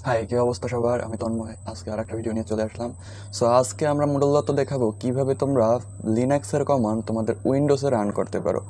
High, কি অবস্থা সবার? আমি তন্ময়। আজকে আর একটা ভিডিও নিয়ে চলে আসলাম। সো আজকে আমরা মূলত দেখাবো কিভাবে তোমরা লিনাক্সের কমান্ড তোমাদের উইন্ডোজে রান করতে পারো।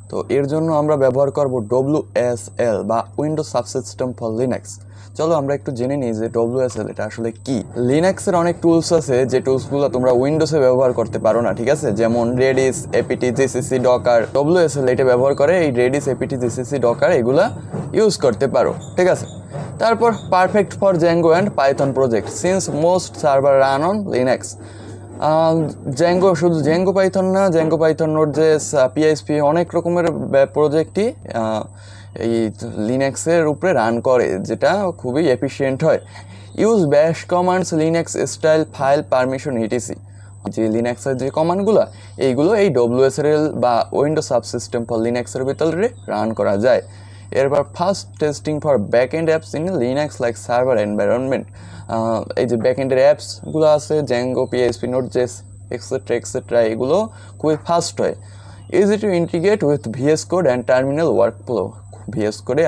তো এর জন্য আমরা ব্যবহার করব WSL বা উইন্ডোজ সাবসিস্টেম ফর লিনাক্স। চলো আমরা একটু জেনে নিই যে WSL এটা আসলে কি। লিনাক্সের অনেক টুলস আছে যে টুলসগুলো তোমরা উইন্ডোজে ব্যবহার করতে পারো না, ঠিক আছে? যেমন reddish, apt, GCC, Docker. WSL এটা ব্যবহার করে এই রেডিস, এপিটি, জিসিসি, ডকার এগুলা ইউজ করতে পারো, ঠিক আছে? তারপর perfect for Zango and Python project since most server run on Linux. Zango শুধু জ্যাঙ্গো পাইথন না, জ্যাঙ্গো পাইথন নোট যে পিএইচপি অনেক রকমের প্রজেক্টই এই লিনাক্সের উপরে রান করে, যেটা খুবই এফিশিয়েন্ট হয়। ইউজ ব্যাশ commands, Linux style, file permission, etc. যে লিনাক্সের যে কমান্ডগুলো এইগুলো এই WSL বা উইন্ডোজ সাবসিস্টেম ফর লিনাক্সের ভিতরে রান করা যায়। এরপর first testing for backend apps in Linux like server environment. এই যে ব্যাকএন্ডের অ্যাপসগুলো আছে Django, PHP, Node JS etcetera etcetera, এগুলো খুবই ফাস্ট হয়। Easy to integrate with VS code and terminal workflow. VS কোডে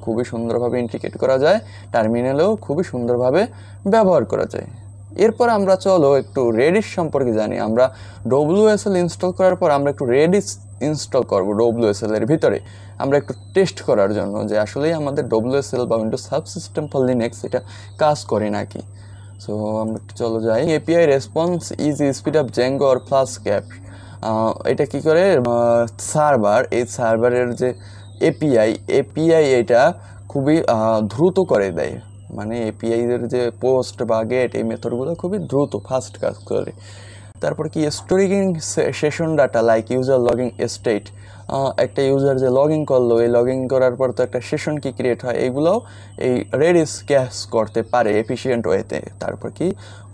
খুবই সুন্দরভাবে ইন্টিগ্রেট করা যায়, টার্মিনালেও খুবই সুন্দরভাবে ব্যবহার করা যায়। এরপর আমরা চলো একটু রেডিস সম্পর্কে জানি। আমরা WSL ইনস্টল করার পর আমরা একটু রেডিস ইনস্টল করব WSL এর ভিতরে, আমরা একটু টেস্ট করার জন্য যে আসলেই আমাদের WSL বা উইন্ডোজ সাবসিস্টেম ফর লিনাক্স এটা কাজ করে নাকি। সো আমরা একটু চলো যাই। API response easy speed up Django আর ফ্লাস্ক অ্যাপ। এটা কি করে? সার্ভার, এই সার্ভারের যে এপিআই এটা খুবই দ্রুত করে দেয়। মানে এপিআই এর যে পোস্ট বা গেট এই মেথডগুলো খুবই দ্রুত ফাস্ট কাজ করে। তারপর কি storing session data like user logging state. একটা ইউজার যে লগ ইন করলো, এই লগ ইন করার পর তো একটা সেশন কি ক্রিয়েট হয়, এইগুলোও এই রেডিস ক্যাশ করতে পারে এফিসিয়েন্ট ওয়েতে। তারপর কি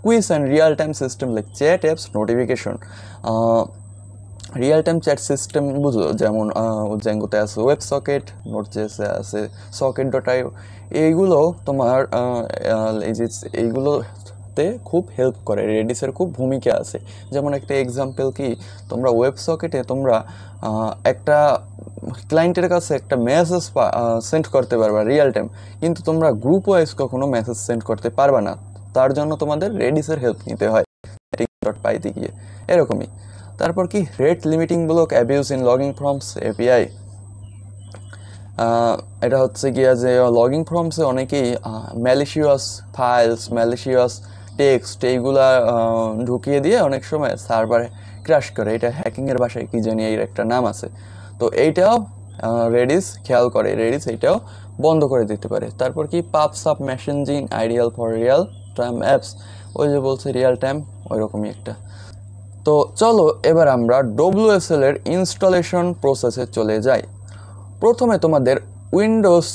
quiz and real time system like chat apps, notification. Real time chat system বুঝলো, যেমন জ্যাঙ্গোতে আছে ওয়েব সকেট, নোট.জেএসে আছে সকেট.io। এইগুলো তোমার এই যে এইগুলোতে খুব হেল্প করে, রেডিসের খুব ভূমিকা আছে। যেমন একটা এক্সাম্পল কি, তোমরা ওয়েব সকেটে তোমরা একটা ক্লায়েন্টের কাছে একটা মেসেজ সেন্ড করতে পারবা রিয়েল টাইম, কিন্তু তোমরা গ্রুপ ওয়াইজ কখনো মেসেজ সেন্ড করতে পারবা না। তার জন্য তোমাদের রেডিসের হেল্প নিতে হয় চ্যাটিং.পাইতে গিয়ে, এরকমই। তারপর কি rate limiting block abuse in logging ফ্রমস API. এটা হচ্ছে গিয়া যে লগিং ফ্রমসে অনেকেই ম্যালিশিয়াস ফাইলস, ম্যালিশিয়াস টেক্সট এইগুলা ঢুকিয়ে দিয়ে অনেক সময় সার্ভার ক্র্যাশ করে। এটা হ্যাকিংয়ের ভাষায় কি জানি এর একটা নাম আছে। তো এইটাও রেডিস খেয়াল করে, রেডিস এইটাও বন্ধ করে দিতে পারে। তারপর কি পাপস up messaging ideal for real time apps, ওই যে বলছে রিয়েল টাইম, ওই রকমই একটা। তো চলো এবার আমরা WSL এর ইনস্টলেশন প্রসেসে চলে যাই। প্রথমে তোমাদের উইন্ডোজ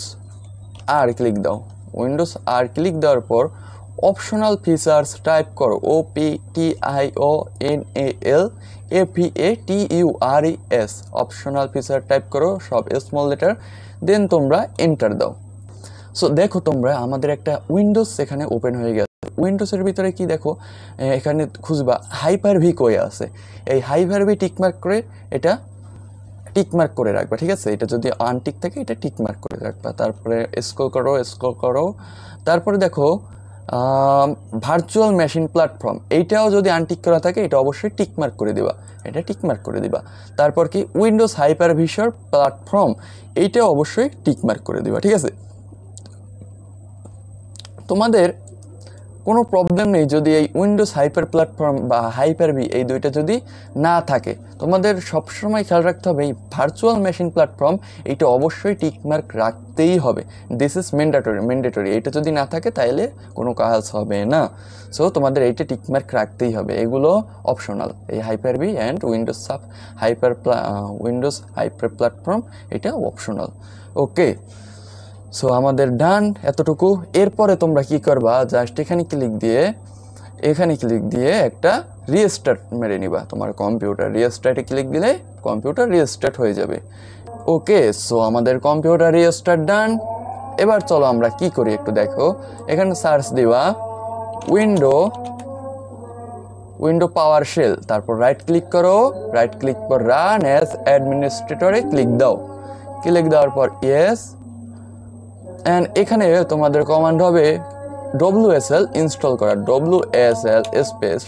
আর ক্লিক দাও। উইন্ডোজ আর ক্লিক দেওয়ার পর অপশনাল ফিচার্স টাইপ করো, OPTIONAL অপশনাল ফিচার টাইপ করো, সব স্মল লেটার, দেন তোমরা এন্টার দাও। সো দেখো তোমরা আমাদের একটা উইন্ডোজ এখানে ওপেন হয়ে গেছে। উইন্ডোজের ভিতরে কি দেখো, এখানে খুঁজবা হাইপার-ভি কই আছে। এই হাইপার-ভি টিকমার্ক করে এটা টিকমার্ক করে রাখবা, ঠিক আছে? এটা যদি আনটিক থাকে এটা টিকমার্ক করে রাখবা। তারপরে স্ক্রল করো। তারপরে দেখো ভার্চুয়াল মেশিন প্ল্যাটফর্ম, এইটাও যদি আনটিক করা থাকে এটা অবশ্যই টিকমার্ক করে দিবা, এটা টিকমার্ক করে দিবা। তারপর কি উইন্ডোজ হাইপারভিশর প্ল্যাটফর্ম, এইটাও অবশ্যই টিকমার্ক করে দিবা, ঠিক আছে? তোমাদের কোনো প্রবলেম নেই যদি এই উইন্ডোজ হাইপার প্ল্যাটফর্ম বা হাইপার-ভি এই দুইটা যদি না থাকে। তোমাদের সবসময় খেয়াল রাখতে হবে এই ভার্চুয়াল মেশিন প্ল্যাটফর্ম এইটা অবশ্যই টিকমার্ক রাখতেই হবে। This is mandatory. এটা যদি না থাকে তাহলে কোনো কাজ হবে না। সো তোমাদের এইটা টিকমার্ক রাখতেই হবে, এগুলো অপশনাল। এই Hyper-V and Windows hyper platform এটা অপশনাল। ওকে, সো আমাদের ডান এতটুকু। এরপরে তোমরা কি করবা, জাস্ট এখানে ক্লিক দিয়ে একটা রিস্টার্ট মেরে নিবা তোমার কম্পিউটার। রিস্টার্টে ক্লিক দিলে কম্পিউটার রিস্টার্ট হয়ে যাবে। ওকে, সো আমাদের কম্পিউটার রিস্টার্ট ডান। এবার চলো আমরা কি করি একটু দেখো। এখানে সার্চ দিবা উইন্ডো পাওয়ার শেল, তারপর রাইট ক্লিক পর রান অ্যাজ অ্যাডমিনিস্ট্রেটরে ক্লিক দেওয়ার পর ইয়েস। অ্যান্ড এখানে তোমাদের কমান্ড হবে WSL ইনস্টল করা, WSL space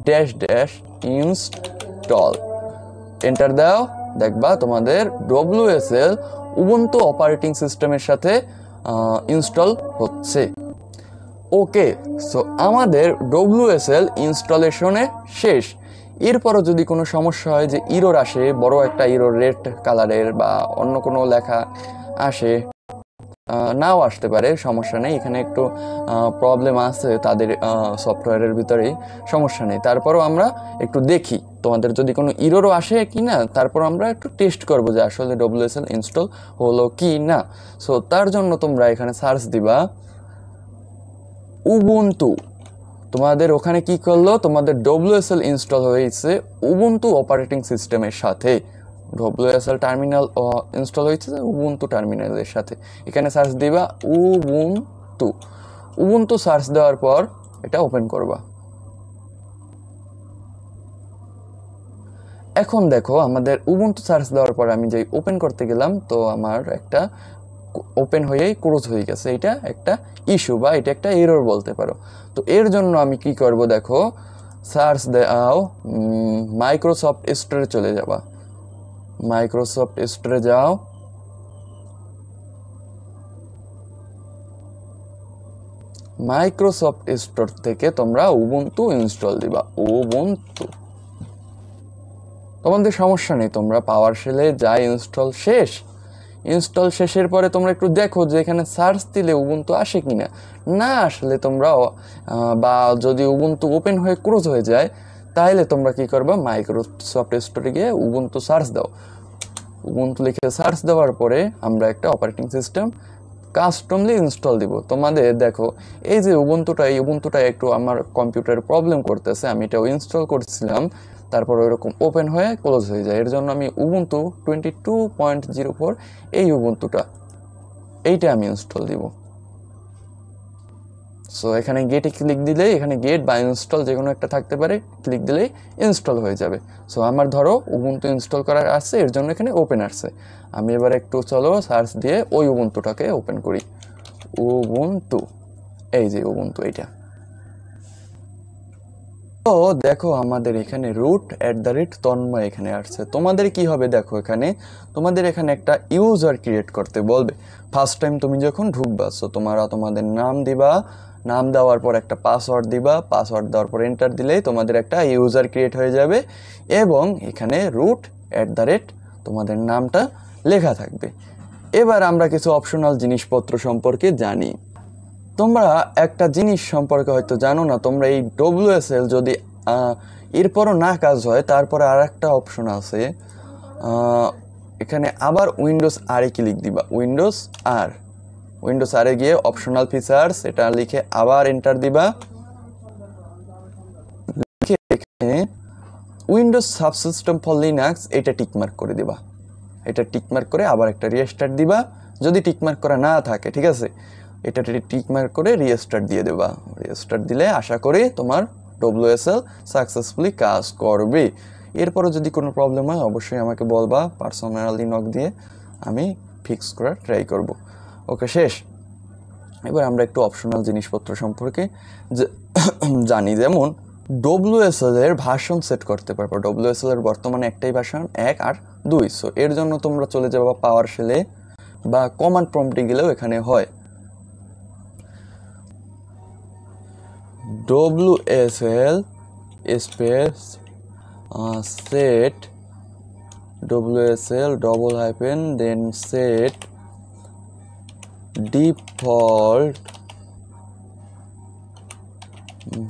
dash dash install, enter দাও, দেখবা তোমাদের WSL উবুন্টু অপারেটিং সিস্টেমের সাথে ইনস্টল হচ্ছে। ওকে, সো আমাদের WSL ইনস্টলেশনে শেষ। এরপরও যদি কোনো সমস্যা হয় যে ইরোর আসে, বড় একটা ইরোর রেড কালারের বা অন্য কোনো লেখা আসে, নাও আসতে পারে, সমস্যা নেই, এখানে একটু প্রবলেম আছে তাদের সফটওয়্যারের ভিতরেই, সমস্যা নেই। তারপরও আমরা একটু দেখি তোমাদের যদি কোনো ইরোরও আসে কি না, তারপর আমরা একটু টেস্ট করবো যে আসলে WSL ইনস্টল হলো কি না। সো তার জন্য তোমরা এখানে সার্চ দিবা উবুন্টু, তোমাদের ওখানে কি করলো, তোমাদের WSL ইনস্টল হয়েছে উবুন্টু অপারেটিং সিস্টেমের সাথে, WSL টার্মিনাল ইনস্টল হয়েছে উবুন্টু টার্মিনালের সাথে। এখানে সার্চ দিবা উবুন্টু, উবুন্টু সার্চ দেওয়ার পর এটা ওপেন করবা। এখন দেখো আমাদের উবুন্টু সার্চ দেওয়ার পর আমি যেই ওপেন করতে গেলাম, তো আমার একটা ওপেন হয়েই ক্লোজ হয়ে গেছে। এটা একটা ইস্যু বা এটা একটা এরর বলতে পারো। তো এর জন্য আমি কি করব, দেখো সার্চ দাও, মাইক্রোসফট স্টোরে চলে যাবা, মাইক্রোসফট স্টোরে যাও, মাইক্রোসফট স্টোর থেকে তোমরা উবুন্টু ইনস্টল দিবা, উবুন্টু। তোমাদের সমস্যা নেই, তোমরা পাওয়ার শেলে যা ইনস্টল শেষ, ইনস্টল শেষের পরে তোমরা একটু দেখো যে এখানে সার্চ দিলে উবুন্টু আসে কিনা, না আসলে তোমরা বা যদি উবুন্টু ওপেন হয়ে ক্লোজ হয়ে যায়, তাহলে তোমরা কি করবে, মাইক্রোসফট স্টোরে গিয়ে উবুন্টু সার্চ দাও। উবুন্টু লিখে সার্চ দেওয়ার পরে আমরা একটা অপারেটিং সিস্টেম কাস্টমলি ইনস্টল দিব। তোমাদের দেখো এই যে উবুন্টুটা একটু আমার কম্পিউটারে প্রবলেম করতেছে, আমি এটাও ইনস্টল করছিলাম, তারপর ওইরকম ওপেন হয়ে ক্লোজ হয়ে যায়। এর জন্য আমি উবুন্টু 22.04 এই উবুন্টুটা এইটা আমি ইনস্টল দিব। সো এখানে গেটে ক্লিক দিলেই, এখানে গেট বা ইনস্টল যে কোনো একটা থাকতে পারে, ক্লিক দিলেই ইনস্টল হয়ে যাবে। সো আমার ধরো উবুন্টু ইনস্টল করার আসছে, এর জন্য এখানে ওপেন আসছে। আমি এবার একটু চলো সার্চ দিয়ে ওই উবুন্টুটাকে ওপেন করি, উবুন্টু, এই যে উবুন্টু এইটা। তো দেখো আমাদের এখানে root@তন্ময় এখানে আসছে। তোমাদের কি হবে দেখো, এখানে তোমাদের এখানে একটা ইউজার ক্রিয়েট করতে বলবে ফার্স্ট টাইম তুমি যখন ঢুকবা। সো তোমাদের নাম দিবা, নাম দেওয়ার পর একটা পাসওয়ার্ড দিবা, পাসওয়ার্ড দেওয়ার পর এন্টার দিলেই তোমাদের একটা ইউজার ক্রিয়েট হয়ে যাবে এবং এখানে root@ তোমাদের নামটা লেখা থাকবে। এবার আমরা কিছু অপশনাল জিনিসপত্র সম্পর্কে জানি। তোমরা একটা জিনিস সম্পর্কে হয়তো জানো না, তোমরা এই WSL যদি এরপরও না কাজ হয়, তারপরে আর একটা অপশন আছে, এখানে আবার উইন্ডোজ আর এ ক্লিক দিবা, উইন্ডোজ আর এ গিয়ে অপশনাল ফিচার্স এটা লিখে আবার এন্টার দিবা, লিখে এখানে উইন্ডোজ সাবসিস্টেম ফর লিনাক্স এটা টিকমার্ক করে দিবা, এটা টিকমার্ক করে আবার একটা রিস্টার্ট দিবা। যদি টিকমার্ক করা না থাকে, ঠিক আছে, এটা টিকমার্ক করে রিস্টার্ট দিয়ে দেবা। রিস্টার্ট দিলে আশা করি তোমার WSL সাকসেসফুলি কাজ করবে। এরপরে যদি কোনো প্রবলেম হয় অবশ্যই আমাকে বলবা, পার্সোনালি নক দিয়ে আমি ফিক্স করার ট্রাই করব। ওকে, শেষ। এবার আমরা একটু অপশনাল জিনিসপত্র সম্পর্কে জানি, যেমন WSL এর ভার্সন সেট করতে পারবো। WSL এর বর্তমানে একটাই ভার্সন, 1 আর 2। সো এর জন্য তোমরা চলে যাবা পাওয়ার শেলে বা কমান্ড প্রম্পটে গেলেও এখানে হয় WSL স্পেস সেট WSL দেন সেট ডিফল্ট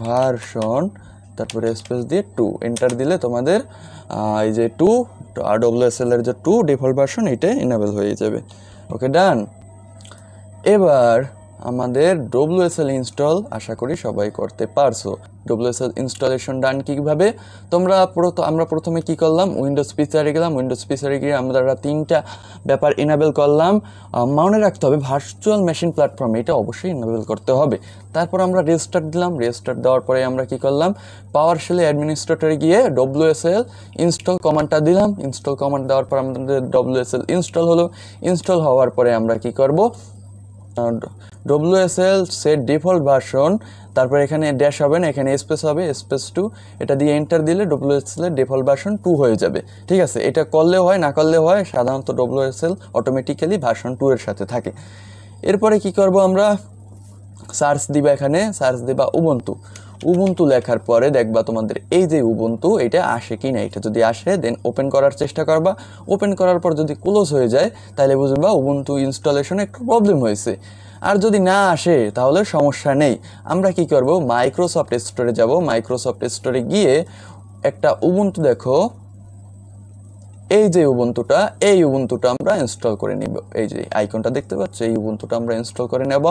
ভার্সন, তারপরে স্পেস দিয়ে 2 এন্টার দিলে তোমাদের এই যে 2 WSL এর যে 2 ডিফল্ট ভার্সন এটা এনেবল হয়ে যাবে। ওকে, ডান। এবার আমাদের WSL ইনস্টল আশা করি সবাই করতে পারছো। WSL ইনস্টলেশন ডান কিভাবে, আমরা প্রথমে কি করলাম, উইন্ডোজ পিসিআরে গেলাম, উইন্ডোজ পিসিআরে গিয়ে আমরা 3টা ব্যাপার এনেবল করলাম। মনে রাখতে হবে ভার্চুয়াল মেশিন প্ল্যাটফর্ম এটা অবশ্যই এনেবল করতে হবে। তারপর আমরা রেজিস্টার্ট দিলাম, রেজিস্টার্ট দেওয়ার পরে আমরা কি করলাম, পাওয়ার শেলে অ্যাডমিনিস্ট্রেটরে গিয়ে WSL ইনস্টল কমান্ডটা দিলাম। ইনস্টল কমান্ড দেওয়ার পর আমাদের WSL ইনস্টল হলো। ইনস্টল হওয়ার পরে আমরা কি করব, WSL সেট ডিফল্ট ভার্সন, তারপর এখানে ড্যাশ হবে না, এখানে স্পেস হবে, স্পেস 2, এটা দিয়ে এন্টার দিলে WSL এর ডিফল্ট ভার্সন 2 হয়ে যাবে। ঠিক আছে, এটা করলেও হয় না করলেও হয়, সাধারণত WSL অটোমেটিক্যালি ভার্সন 2 এর সাথে থাকে। এরপরে কি করব আমরা, সার্চ দিবা, এখানে সার্চ দিবা উবুন্টু। উবুন্টু লেখার পরে দেখবা তোমাদের এই যে উবুন্টু, এটা আসে কি না, এটা যদি আসে দেন ওপেন করার চেষ্টা করবা। ওপেন করার পর যদি ক্লোজ হয়ে যায় তাহলে বুঝবা উবুন্টু ইনস্টলেশনে একটু প্রবলেম হয়েছে। আর যদি না আসে তাহলে সমস্যা নেই, আমরা কি করব, মাইক্রোসফট স্টোরে যাব। মাইক্রোসফট স্টোরে গিয়ে একটা উবুন্টু, দেখো এই যে উবুন্টুটা, এই উবুন্টুটা আমরা ইনস্টল করে নিব। এই যে আইকনটা দেখতে পাচ্ছ, এই উবুন্টুটা আমরা ইনস্টল করে নেব।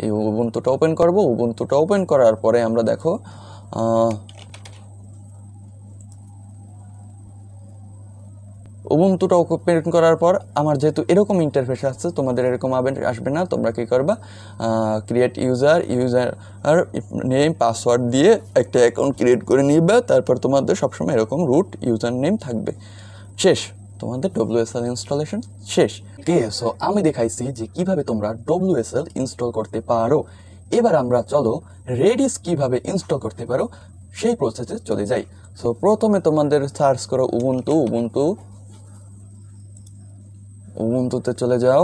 এই উবুন্টুটা ওপেন করব। উবুন্টুটা ওপেন করার পরে আমরা দেখো উবুন্টুটা ওপেন করার পর আমার যেহেতু এরকম ইন্টারফেস আসছে, তোমাদের এরকম আসবে না। তোমরা কি করবা, ক্রিয়েট ইউজার নেম পাসওয়ার্ড দিয়ে একটা অ্যাকাউন্ট ক্রিয়েট করে নিবা। তারপর তোমাদের সবসময় এরকম রুট ইউজার নেম থাকবে। শেষ, তোমাদের WSL ইনস্টলেশন শেষ। সো আমি দেখাইছি যে কিভাবে তোমরা WSL ইনস্টল করতে পারো। এবার আমরা চলো রেডিস কিভাবে ইনস্টল করতে পারো সেই প্রসেসে চলে যাই। সো প্রথমে তোমাদের সার্চ করো উবুন্টুতে চলে যাও।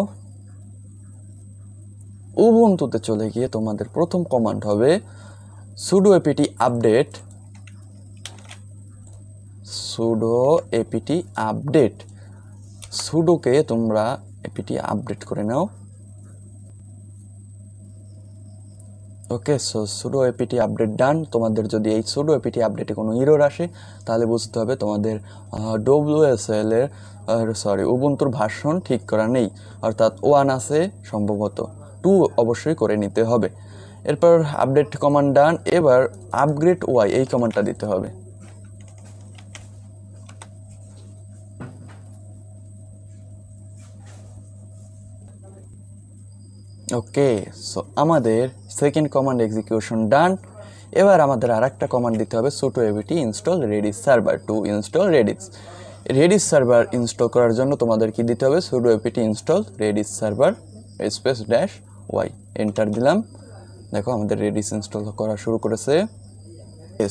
উবুন্টুতে চলে গিয়ে তোমাদের প্রথম কমান্ড হবে sudo apt আপডেট। সুডোকে তোমরা এপিটি আপডেট করে নাও। ওকে, সো সুডো এপিটি আপডেট ডান। তোমাদের যদি এই সুডো এপিটি আপডেটে কোনো এরর আসে তাহলে বুঝতে হবে তোমাদের WSL এর উবুন্টুর ভার্সন ঠিক করা নেই, অর্থাৎ 1 আছে, সম্ভবত 2 অবশ্যই করে নিতে হবে। এরপর আপডেট কমান্ড ডান। এবার আপগ্রেড ওয়াই এই কমান্ডটা দিতে হবে। ওকে, সো আমাদের সেকেন্ড কমান্ড এক্সিকিউশন ডান। এবার আমাদের আর একটা কমান্ড দিতে হবে sudo apt install Redis server to install Redis server install করার জন্য তোমাদের কি দিতে হবে, sudo apt install Redis server space dash Y, enter দিলাম। দেখো আমাদের রেডিস ইনস্টল করা শুরু করেছে।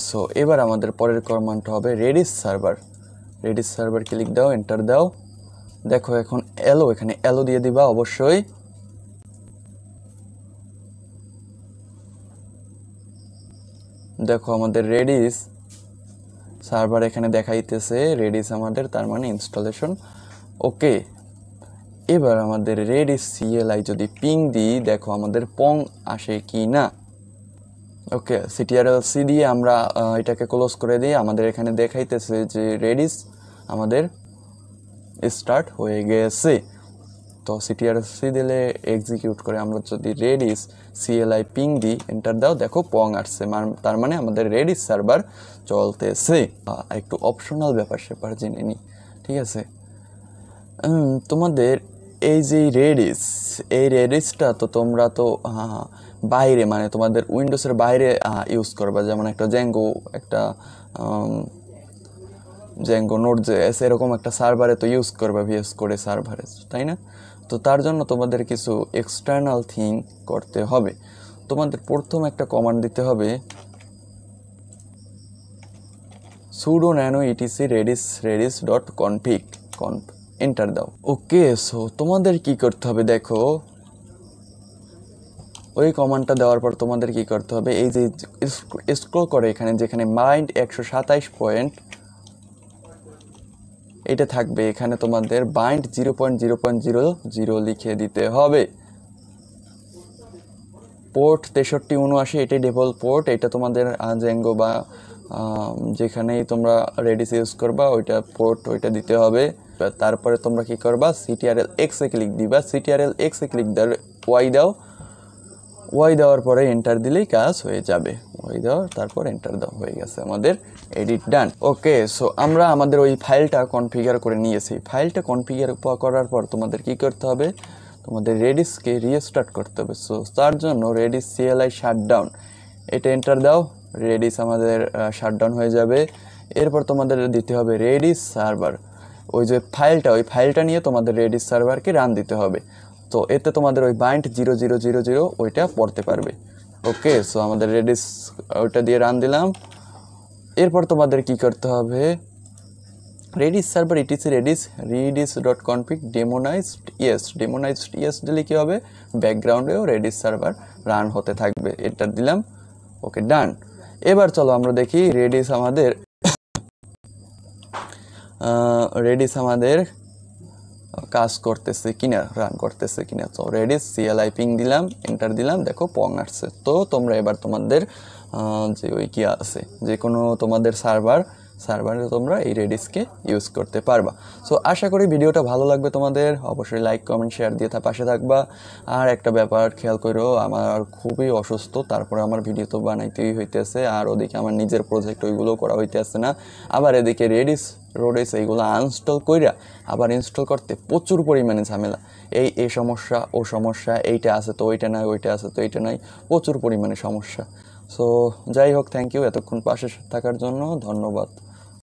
সো এবার আমাদের পরের কমান্ড হবে রেডিস সার্ভার ক্লিক দাও, এন্টার দাও। দেখো এখন এখানে এলো দিয়ে দিবা অবশ্যই। দেখো আমাদের রেডিস সার্ভার এখানে দেখাইতেছে, রেডিস আমাদের, তার মানে ইনস্টলেশন ওকে। এবার আমাদের রেডিস CLI যদি পিং দিই, দেখো আমাদের পং আসে কি না। ওকে, CTRL-C দিয়ে আমরা এটাকে ক্লোজ করে দিই। আমাদের এখানে দেখাইতেছে যে রেডিস আমাদের স্টার্ট হয়ে গেছে। তো CTRL-C দিলে এক্সিকিউট করে আমরা যদি রেডিস CLI পিং দিই, এন্টার দাও, দেখো পং আসছে, তার মানে আমাদের রেডিস সার্ভার চলতেছে। একটু অপশনাল ব্যাপার স্যাপার জেনে নিই, ঠিক আছে। তোমাদের এই যে রেডিসটা তো তোমরা তো বাইরে, মানে তোমাদের উইন্ডোজের বাইরে ইউজ করবা, যেমন একটা জ্যাঙ্গো নোড.js এরকম একটা সার্ভারে তো ইউজ করবা, VS কোডে সার্ভারে, তাই না? তো তার জন্য তোমাদের কিছু এক্সটার্নাল থিং করতে হবে। তোমাদের প্রথম একটা কমান্ড দিতে হবে sudo nano etc redis.config, enter দাও। ওকে, সো তোমাদের কি করতে হবে, দেখো ওই কমান্ডটা দেওয়ার পর তোমাদের কি করতে হবে, এই যে স্ক্রল করে এখানে যেখানে মাইন্ড 127 পয়েন্ট এটা থাকবে, এখানে তোমাদের বাইন্ড 0.0.00 লিখে দিতে হবে। পোর্ট 6379, এটাই ডিফল্ট পোর্ট। এটা তোমাদের জ্যাঙ্গো বা যেখানেই তোমরা রেডিস ইউজ করবা ওইটা পোর্ট, ওইটা দিতে হবে। তারপরে তোমরা কি করবা, CTRL-X এ ক্লিক দিবা। CTRL-X এ ক্লিক দেওয়ার ওয়াই দেওয়ার পরে এন্টার দিলেই কাজ হয়ে যাবে। ওয়াই দাও, তারপর এন্টার দাও, হয়ে গেছে আমাদের এডিট ডান। ওকে, সো আমরা আমাদের ওই ফাইলটা কনফিগার করে নিয়েছি। ফাইলটা কনফিগার করার পর তোমাদের কি করতে হবে, তোমাদের রেডিসকে রিস্টার্ট করতে হবে। সো তার জন্য রেডিস CLI শাটডাউন, এটা এন্টার দাও, রেডিস আমাদের শাটডাউন হয়ে যাবে। এরপর তোমাদের দিতে হবে রেডিস সার্ভার, ওই যে ফাইলটা, ওই ফাইলটা নিয়ে তোমাদের রেডিস সার্ভারকে রান দিতে হবে। তো এতে তোমাদের ওই বাইন্ড 0000 ওইটা পড়তে পারবে। ওকে, সো আমাদের রেডিস ওইটা দিয়ে রান দিলাম। এরপর তোমাদের কি করতে হবে, reddish server etc redis.config demonized yes দিলে কি হবে, ব্যাকগ্রাউন্ডেও রেডিস সার্ভার রান হতে থাকবে। এটা দিলাম, ওকে ডান। এবার চলো আমরা দেখি রেডিস আমাদের কাজ করতেছে কিনা, রান করতেছে কিনা। তো রেডিস CLI পিং দিলাম, এন্টার দিলাম, দেখো পং আসছে। তো তোমরা এবার তোমাদের যে ওই কি আছে, যে কোনো তোমাদের সার্ভারে তোমরা এই রেডিসকে ইউজ করতে পারবা। সো আশা করি ভিডিওটা ভালো লাগবে তোমাদের, অবশ্যই লাইক কমেন্ট শেয়ার দিয়ে পাশে থাকবা। আর একটা ব্যাপার খেয়াল করো, আমার খুবই অসুস্থ, তারপরে আমার ভিডিও তো বানাইতেই হইতেছে, আর ওদিকে আমার নিজের প্রজেক্ট ওইগুলো করা হইতেছে না, আবার এদিকে রোডিস এইগুলো আনইনস্টল কইরা আবার ইনস্টল করতে প্রচুর পরিমাণে ঝামেলা। এই সমস্যা ও সমস্যা, এইটা আছে তো ওইটা নাই, ওইটা আছে তো এইটা নাই, প্রচুর পরিমাণে সমস্যা। সো যাই হোক, থ্যাংক ইউ এতক্ষণ পাশে থাকার জন্য, ধন্যবাদ।